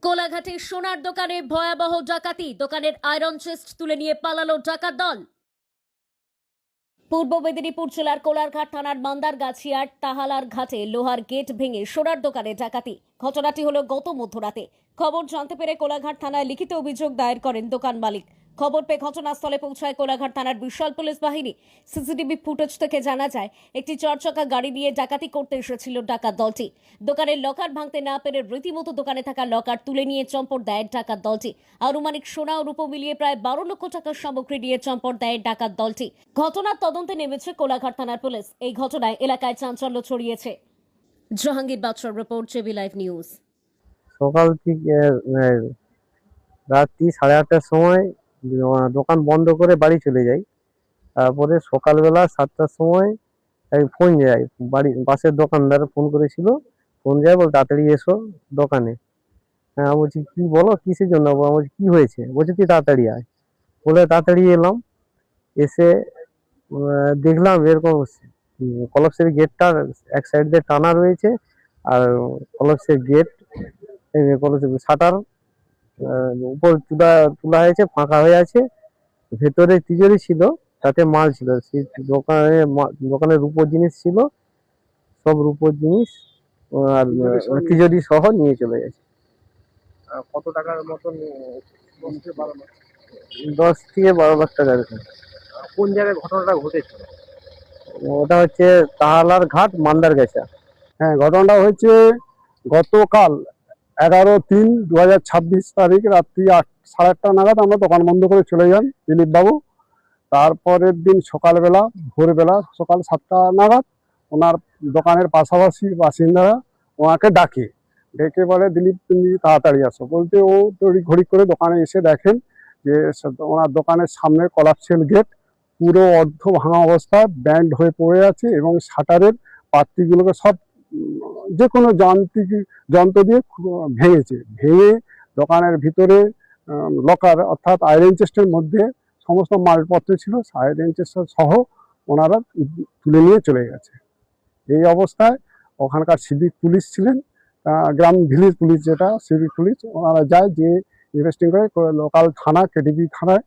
কোলাঘাটে সোনার দোকানে ভয়াবহ ডাকাতি, দোকানের আয়রন চেস্ট তুলে নিয়ে পালালো ডাকাত দল। পূর্ব মেদিনীপুর জেলার কোলাঘাট থানার মান্দারগাছিয়ার তাহালার ঘাটে লোহার গেট ভেঙে সোনার দোকানে ডাকাতি। ঘটনাটি হলো গত মধ্যরাতে। খবর জানতে পেরে কোলাঘাট থানায় লিখিত অভিযোগ দায়ের করেন দোকান মালিক। খবর পেয়ে ঘটনাস্থলে পৌঁছায় কোলাঘাট থানার বিশাল পুলিশ বাহিনী। সিসিটিভি ফুটেজ থেকে জানা যায় একটি চারচাকা গাড়ি নিয়ে ডাকাতি করতে এসেছিল ডাকাত দলটি। দোকানের লকার ভাঙতে না পেরে রীতিমতো দোকানে থাকা লকার তুলে নিয়ে চম্পট দেয় ডাকাত দলটি। আনুমানিক সোনা ও রূপো মিলিয়ে প্রায় 12 লক্ষ টাকার সামগ্রী নিয়ে চম্পট দেয় ডাকাত দলটি। ঘটনার তদন্তে নেমেছে কোলাঘাট থানার পুলিশ। এই ঘটনায় এলাকায় চাঞ্চল্য ছড়িয়েছে। জাহাঙ্গীর বাদশার রিপোর্ট, জেবি লাইভ নিউজ। সকাল থেকে রাত্রি 8:30টার সময় দোকান বন্ধ করে বাড়ি চলে যাই। তারপরে সকালবেলা 7টার সময় ফোন যায়, পাশের দোকানদার ফোন করেছিল। ফোন যায়, বল তাড়াতাড়ি এসো দোকানে। হ্যাঁ, বলছি কি বলো, কিসের জন্য? বলছি কি হয়েছে? বলছি তুই তাড়াতাড়ি আয়। বলে তাড়াতাড়ি এলাম। এসে দেখলাম এরকম কলপসের গেটটার এক সাইড দিয়ে টানা রয়েছে, আর কলপসের গেট শাটার উপর তোলা হয়েছে, ফাঁকা হয়ে আছে। ভেতরে তিজোরি ছিল, তাতে মাল ছিল। সেই দোকানের রূপোর জিনিস ছিল, সব রূপোর জিনিস আর তিজোরি সহ নিয়ে চলে গেছে। কত টাকার মতন? 10 থেকে 12 লাখ টাকা এরকম। কোন জায়গায় ঘটনাটা ঘটেছিল? ওটা হচ্ছে তাহালার ঘাট, মান্দারগাছা। হ্যাঁ, ঘটনাটা হয়েছে গতকাল 11/3/2026 তারিখ রাত্রি 8:30 নাগাদ আমরা দোকান বন্ধ করে চলে যান দিলীপ বাবু। তারপরের দিন সকালবেলা, ভোরবেলা সকাল 7টা নাগাদ ওনার দোকানের পাশাপাশি বাসিন্দারা ওনাকে ডেকে বলে, দিলীপ তুমি তাড়াতাড়ি আসো। বলতে ও তড়িঘড়ি করে দোকানে এসে দেখেন যে ওনার দোকানের সামনে কলাপসেল গেট পুরো অর্ধ ভাঙা অবস্থায় ব্যান্ড হয়ে পড়ে আছে, এবং শাটারের পাত্তিগুলোকে সব যে কোনো যান্ত্রিক যন্ত্র দিয়ে ভেঙে দোকানের ভিতরে লকার অর্থাৎ আয়রন চেস্টের মধ্যে সমস্ত মালপত্র ছিল, আয়রন চেস্ট সহ ওনারা তুলে নিয়ে চলে গেছে। এই অবস্থায় ওখানকার সিভিক পুলিশ ছিলেন, গ্রাম ভিলেজ পুলিশ যেটা সিভিক পুলিশ, ওনারা যায়, যে ইনভেস্টিগেট করে লোকাল থানা কেটিভি থানায়